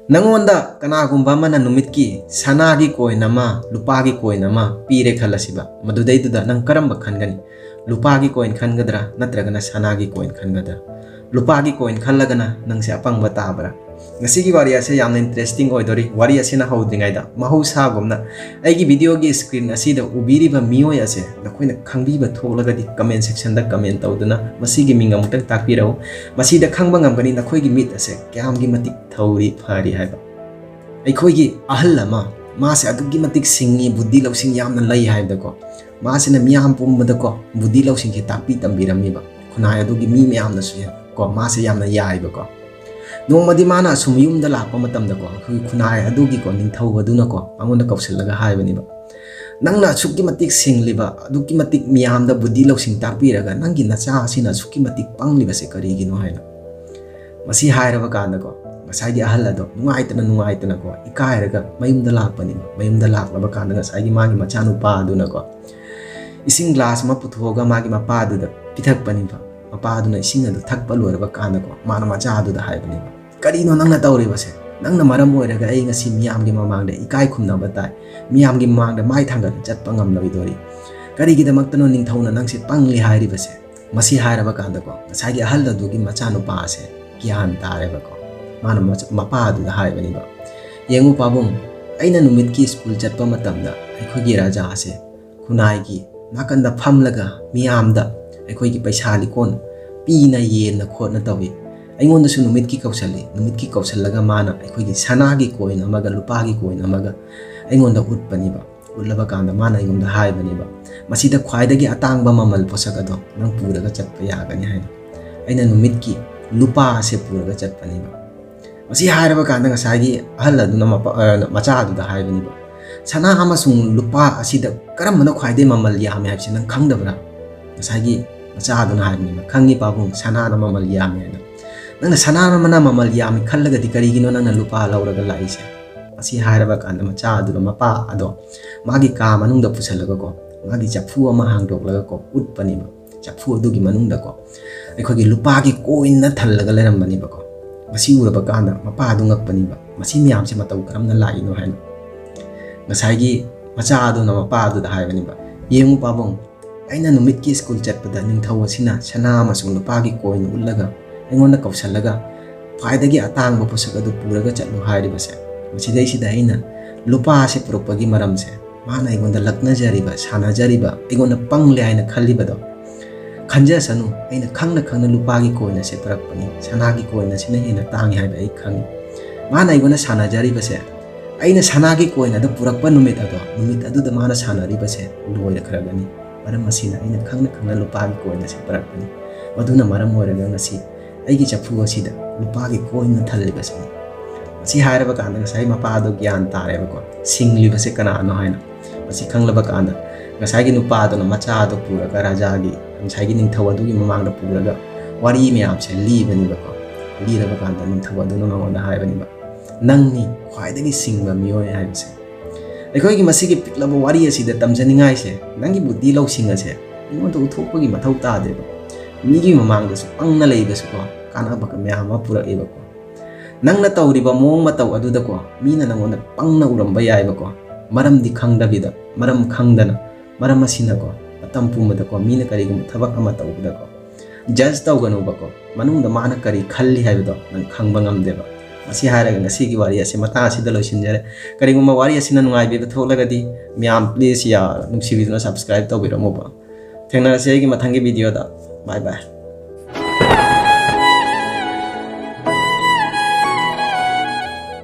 Nangonda kanagumba mana numitki sanagi coin nama lupagi coin nama pire khalasiba madudaiduda nang karamba khangani lupagi coin khangadra natragana sanagi coin khangadra lupagi coin khallagana nang se apangba tabra ngasigi wari ase yamna interesting oidori wari ase na haudringaida mahausa gomna aigi video gi screen asida ubiriba miyoi ase nakoina khangbiba tholagadi comment section da comment tawduna masigi minga mutang takpirau masida khangba ngamgani nakoigi mit ase kyamgi matik thauri phari haiba aikoigi ahal lama mase adugi matik singi buddhi lausing yamna lai haibda ko mase na miyam pumbada ko buddhi lausing ki takpi tambiramiba khunai adugi mi miyam na suya ko mase yamna yaiba ko nongmadi mana sumyum da lakpa matam da ko khunai adugi ko ningthau aduna ko angonda kausillaga haibani ba nangna sukki matik singliba adugi matik miyam da buddhi lausing takpiraga nangi nacha asina sukki matik pangliba se karigino haina masi hairaba kanda ko ngasai ahal ado nungaitana ko ikairaga mayumda lakpani mayumda laklaba kanda ngasai magi machanu pa aduna ko ising glass ma puthoga magi mapa aduda pithakpani ba mapa aduna ising adu thakpa loraba kanda ko mana macha aduda haibani ba karino nangna tawriba se nangna maram oiraga ai ngasi miyamgi mamangda ikai khumnaba tai miyamgi mamangda mai thangga chatpa ngamlabi dori karigidamaktano ningthauna nangsi pangli hairiba se masi hairaba kanda ko ngasai ahal adugi machanu pa ase gyan tareba ko mana mapa adu haibani ba yengu pabung aina numit ki school chatpa matamda aikhogi raja ase khunai gi nakanda phamlaga miyamda aikhogi paisa likon pina yena khotna tawi aingonda su numit ki kausallaga mana aikhogi sanagi coin amaga lupagi coin amaga aingonda utpani ba ullaba kanda mana aingonda haibani ba masida khwaidagi atangba mamal posagado nang puraga chatpa yagani haina aina numit ki lupa ase puraga chatpani ba masi hairaba kanda ngasagi ahal aduna macha aduda haibani ba sana amasung lupa asida karamana khwaide mamal yami haibse nang khangdabra ngasagi macha aduna haibani ba khangi pabung sana na mamal yami ana nangna sana mana mamal yami khallagadi karigino nangna lupa lauraga laise masi hairaba kanda macha aduna mapa ado magi ka manungda pusalaga ko magi chapfu ama hangdoklaga ko utpani ba chapfu adugi manungda ko aikhogi lupa gi coin na thallaga lerambani ba ko masi uraba kanda mapa adu ngakpani ba masi miyam se matau karamna laino haina ngasai gi macha adu na mapa adu da haibani ba yengu pabong aina numit ki school chatpada ningthau asina sana amasung lupa gi coin ullaga aingonda kausallaga phaidagi atang ba pusaka du puraga chatlu hairiba se masidai sida aina lupa se propagi maram se mana aingonda lakna jariba sana jariba aingonda pangle aina khallibado khanja sanu aina khangna lupagi coin ase parakpani sanagi coin ase na hena tangi haiba ai khangi mana igona sana jari base aina sanagi coin ada purakpa numit adu da mana sanari base loira kharagani maram masina aina khangna lupagi coin ase parakpani maduna maram oiraga ngasi aigi chapfu asida lupagi coin na thalli base masi hairaba kanda ngasai mapa ado gyan tareba ko singli base kana no haina masi khanglaba kanda ngasai gi nupa ado na macha ado puraga raja gi ngasai ningthau adugi mamangda puraga wari miyam se libani ba ko liraba kanda ningthau aduna mangonda haibani ba nangni khwaidagi singba miyoi haibse aikoi gi masigi piklaba wari asida tamjaningai se nangi buddhi lausing ase ningonda uthopagi mathau ta de ba migi mamangda su pangna leiba su ko kana ba ka miyama pura eba ko nangna tawriba mong matau aduda ko mina nangonda pangna uramba yai ba ko maram di khangdabida maram khangdana maram asina ko tampumada ko mina kari gum thabak ama tawda ko judge tawganu ba ko manungda mana kari khalli haibdo nang khangba ngamdeba masi haraga ngasi gi wari ase mata asida losinjare kari gum wari asina nungai be tholagadi myam please ya nungsi video subscribe tawbiramo ba thengna ase gi mathangi video da bye bye